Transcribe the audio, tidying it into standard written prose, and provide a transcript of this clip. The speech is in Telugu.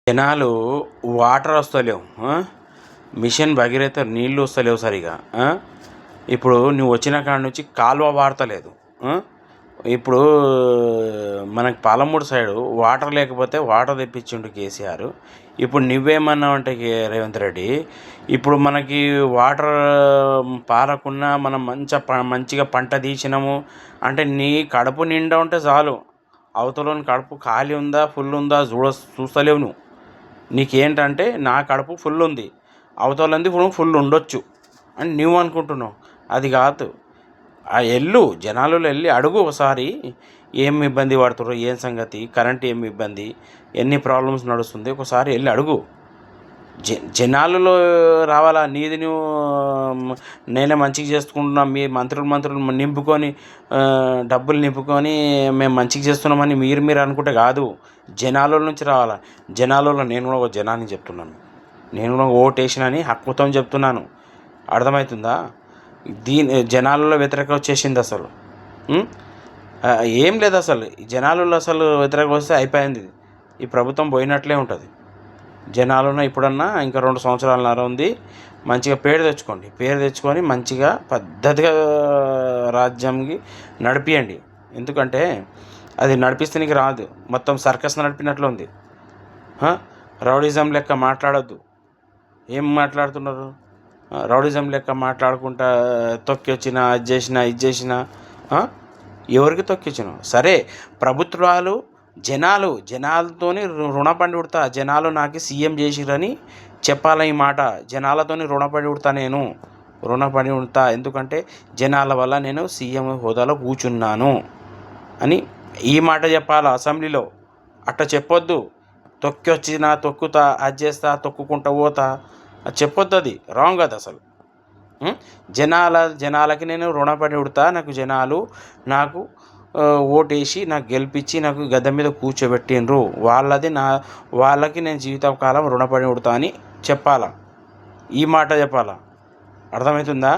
జనాలు వాటర్ వస్తలేవు, మిషన్ భగీరథ నీళ్ళు వస్తలేవు సరిగా. ఇప్పుడు నువ్వు వచ్చిన కాడ నుంచి కాలువ వాడతలేదు. ఇప్పుడు మనకి పాలమూరు సైడు వాటర్ లేకపోతే వాటర్ తెప్పించిండు కేసీఆర్. ఇప్పుడు నువ్వేమన్నావు అంటే రేవంత్ రెడ్డి, ఇప్పుడు మనకి వాటర్ పారకున్నా మనం మంచిగా పంట తీసినాము అంటే నీ కడుపు నిండా ఉంటే చాలు. అవతలని కడుపు ఖాళీ ఉందా ఫుల్ ఉందా చూస్తలేవు నువ్వు. నీకేంటంటే నా కడుపు ఫుల్ ఉంది, అవతలంది ఫుల్ ఉండొచ్చు అని నువ్వు అనుకుంటున్నావు. అది కాదు. జనాలలో వెళ్ళి అడుగు ఒకసారి, ఏం ఇబ్బంది పడుతుర్రో, ఏం సంగతి, కరెంట్ ఏమి ఇబ్బంది, ఎన్ని ప్రాబ్లమ్స్ నడుస్తుంది, ఒకసారి వెళ్ళి అడుగు. జనాలలో రావాలా. నీది నువ్వు నేనే మంచిగా చేసుకుంటున్నా, మీ మంత్రులు నింపుకొని డబ్బులు నింపుకొని మేము మంచిగా చేస్తున్నామని మీరు అనుకుంటే కాదు. జనాల నుంచి రావాలా. జనాలలో నేను కూడా ఒక జనాన్ని చెప్తున్నాను, నేను కూడా ఓటేసినని హక్కుతో చెప్తున్నాను. అర్థమవుతుందా? జనాలలో వ్యతిరేకత వచ్చేసింది అసలు. ఏం లేదు అసలు. జనాలలో అసలు వ్యతిరేకత వస్తే అయిపోయింది, ఈ ప్రభుత్వం పోయినట్లే ఉంటుంది. జనాలను ఇప్పుడన్నా ఇంకా 2 సంవత్సరాలన్నర ఉంది, మంచిగా పేరు తెచ్చుకొని మంచిగా పద్ధతిగా రాజ్యంకి నడిపియండి. ఎందుకంటే అది నడిపిస్తే నీకు రాదు, మొత్తం సర్కస్ నడిపినట్లు ఉంది. రౌడిజం లెక్క మాట్లాడొద్దు. ఏం మాట్లాడుతున్నారు? రౌడిజం లెక్క మాట్లాడుకుంటా తొక్కి వచ్చినా ఇది చేసినా ఎవరికి తొక్కి వచ్చినావు? సరే, ప్రభుత్వాలు జనాలతోని రుణపడి ఉడతా. జనాలు నాకు సీఎం చేసిరని చెప్పాలి ఈ మాట. జనాలతోని రుణపడి ఉడతా. ఎందుకంటే జనాల వల్ల నేను సీఎం హోదాలో కూర్చున్నాను అని ఈ మాట చెప్పాలా అసెంబ్లీలో. అట్ట చెప్పొద్దు. తొక్కి వచ్చినా తొక్కుతా, అది చేస్తా, తొక్కుకుంటా పోతా, అది చెప్పొద్దు. అది రాంగ్. అది అసలు జనాలకి నేను రుణపడి ఉడతా. నాకు జనాలు ఓటేసి నాకు గెలిపించి నాకు గద్దె మీద కూర్చోబెట్టిండ్రు. వాళ్ళకి నేను జీవితకాలం రుణపడి ఉడతా అని చెప్పాలా. ఈ మాట చెప్పాలా. అర్థమవుతుందా?